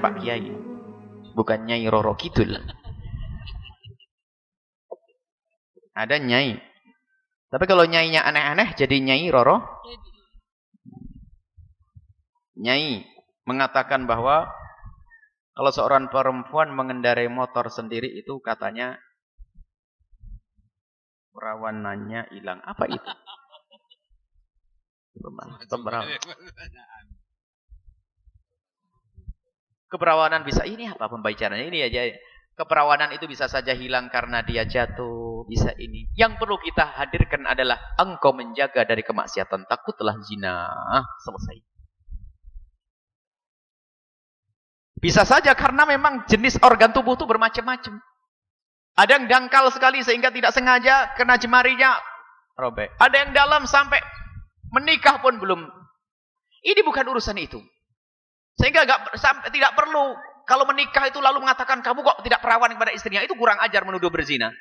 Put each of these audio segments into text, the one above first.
Pak Kiai. Bukan Nyai Roro Kidul. Ada Nyai. Tapi kalau nyainya aneh-aneh jadi Nyai Roro. Nyai mengatakan bahwa kalau seorang perempuan mengendarai motor sendiri itu katanya perawanannya hilang. Apa itu? Keperawanan bisa ini apa pembicaranya ini aja. Keperawanan itu bisa saja hilang karena dia jatuh, bisa ini. Yang perlu kita hadirkan adalah engkau menjaga dari kemaksiatan, takutlah zina. Selesai. Bisa saja karena memang jenis organ tubuh itu bermacam-macam. Ada yang dangkal sekali sehingga tidak sengaja kena jemarinya robek. Ada yang dalam sampai menikah pun belum. Ini bukan urusan itu. Sehingga tidak perlu kalau menikah itu lalu mengatakan kamu kok tidak perawan kepada istrinya. Itu kurang ajar menuduh berzina.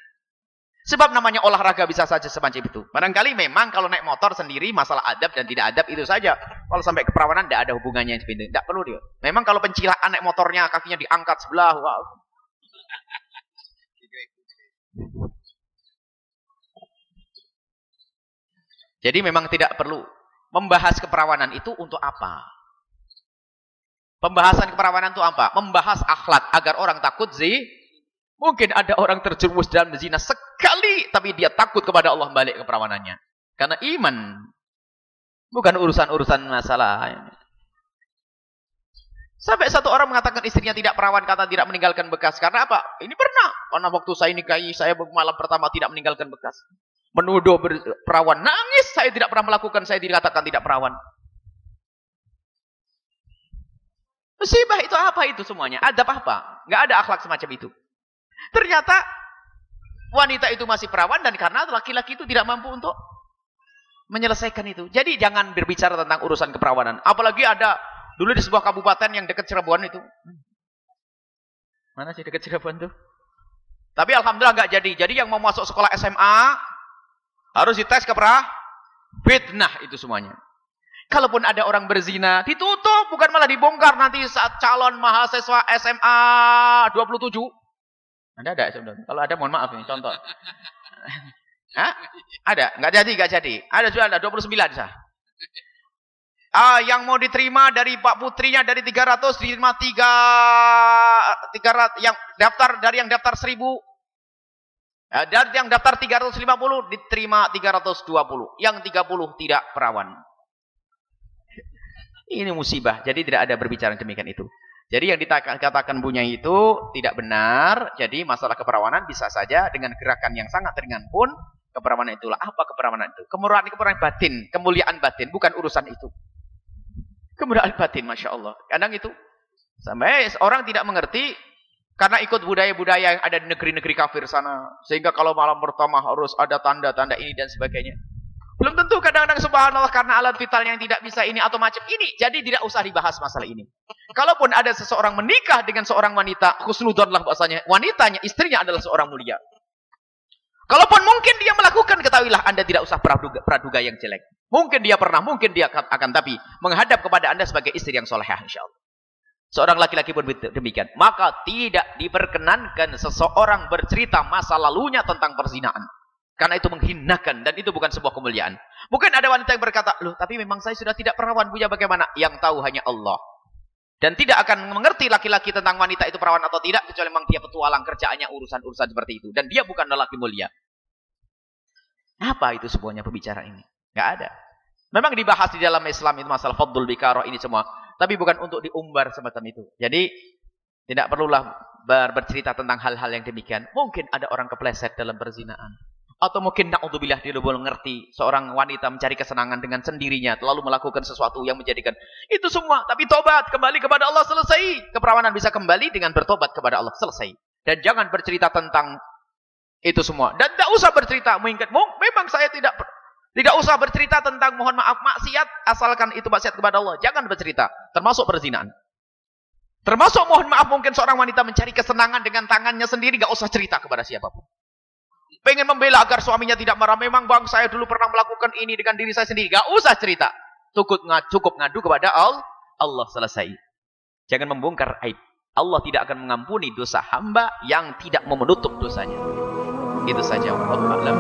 Sebab namanya olahraga bisa saja semacam itu. Barangkali memang kalau naik motor sendiri masalah adab dan tidak adab itu saja. Kalau sampai keperawanan tidak ada hubungannya. Tidak perlu dia. Memang kalau pencilaan naik motornya kakinya diangkat sebelah. Wow. Jadi memang tidak perlu membahas keperawanan itu untuk apa? Pembahasan keperawanan itu apa? Membahas akhlak agar orang takut mungkin ada orang terjerumus dalam zina sekali tapi dia takut kepada Allah balik keperawanannya. Karena iman bukan urusan-urusan masalah. Sampai satu orang mengatakan istrinya tidak perawan kata tidak meninggalkan bekas. Karena apa? Ini pernah. Karena waktu saya nikahi saya malam pertama tidak meninggalkan bekas. Menuduh perawan. Nangis saya tidak pernah melakukan. Saya dikatakan tidak perawan. Musibah itu apa itu semuanya? Adab apa? Nggak ada akhlak semacam itu. Ternyata wanita itu masih perawan dan karena laki-laki itu tidak mampu untuk menyelesaikan itu. Jadi jangan berbicara tentang urusan keperawanan. Apalagi ada dulu di sebuah kabupaten yang dekat Cirebon itu. Mana sih dekat Cirebon tuh? Tapi alhamdulillah nggak jadi. Jadi yang mau masuk sekolah SMA harus dites fitnah itu semuanya. Kalaupun ada orang berzina, ditutup, bukan malah dibongkar nanti saat calon mahasiswa SMA 27. Ada sebenarnya. Kalau ada mohon maaf nih, contoh. Hah? Ada? Nggak jadi. Ada sudah ada 29 sah. Yang mau diterima dari Pak Putrinya dari 300 diterima 300 yang daftar 1000. Dari yang daftar 350 diterima 320. Yang 30 tidak perawan. Ini musibah. Jadi tidak ada berbicara demikian itu. Jadi yang dikatakan Bunyai itu tidak benar. Jadi masalah keperawanan bisa saja dengan gerakan yang sangat ringan pun keperawanan itulah. Apa keperawanan itu? Keperawanan batin, kemuliaan batin, bukan urusan itu. Kemuliaan batin, Masya Allah. Kadang itu sampai orang tidak mengerti karena ikut budaya-budaya yang ada di negeri-negeri kafir sana. Sehingga kalau malam pertama harus ada tanda-tanda ini dan sebagainya. Belum tentu kadang-kadang subhanallah karena alat vital yang tidak bisa ini atau macam ini. Jadi tidak usah dibahas masalah ini. Kalaupun ada seseorang menikah dengan seorang wanita, husnudonlah bahasanya, wanitanya, istrinya adalah seorang mulia. Kalaupun mungkin dia melakukan, ketahuilah Anda tidak usah praduga yang jelek. Mungkin dia pernah, mungkin dia akan, tapi menghadap kepada Anda sebagai istri yang solehah insyaAllah. Seorang laki-laki pun demikian. Maka tidak diperkenankan seseorang bercerita masa lalunya tentang perzinaan. Karena itu menghinakan dan itu bukan sebuah kemuliaan. Mungkin ada wanita yang berkata, loh tapi memang saya sudah tidak perawan, Buya bagaimana? Yang tahu hanya Allah. Dan tidak akan mengerti laki-laki tentang wanita itu perawan atau tidak, kecuali memang dia petualang kerjaannya urusan-urusan seperti itu. Dan dia bukan lelaki mulia. Apa itu sebuahnya pembicaraan ini? Nggak ada. Memang dibahas di dalam Islam itu masalah fadlul bikaroh ini semua. Tapi bukan untuk diumbar semacam itu. Jadi tidak perlulah bercerita tentang hal-hal yang demikian. Mungkin ada orang kepleset dalam perzinaan. Atau mungkin na'udzubillah dia belum ngerti seorang wanita mencari kesenangan dengan sendirinya lalu melakukan sesuatu yang menjadikan itu semua. Tapi tobat, kembali kepada Allah, selesai. Keperawanan bisa kembali dengan bertobat kepada Allah, selesai. Dan jangan bercerita tentang itu semua. Dan tidak usah bercerita mengingat memang saya tidak usah bercerita tentang mohon maaf maksiat asalkan itu maksiat kepada Allah. Jangan bercerita, termasuk perzinaan. Termasuk mohon maaf mungkin seorang wanita mencari kesenangan dengan tangannya sendiri, gak usah cerita kepada siapapun. Pengen membela agar suaminya tidak marah. Memang bang saya dulu pernah melakukan ini dengan diri saya sendiri. Gak usah cerita. Cukup ngadu kepada Allah, selesai. Jangan membongkar aib. Allah tidak akan mengampuni dosa hamba yang tidak mau menutup dosanya. Itu saja. Wallahu a'lam.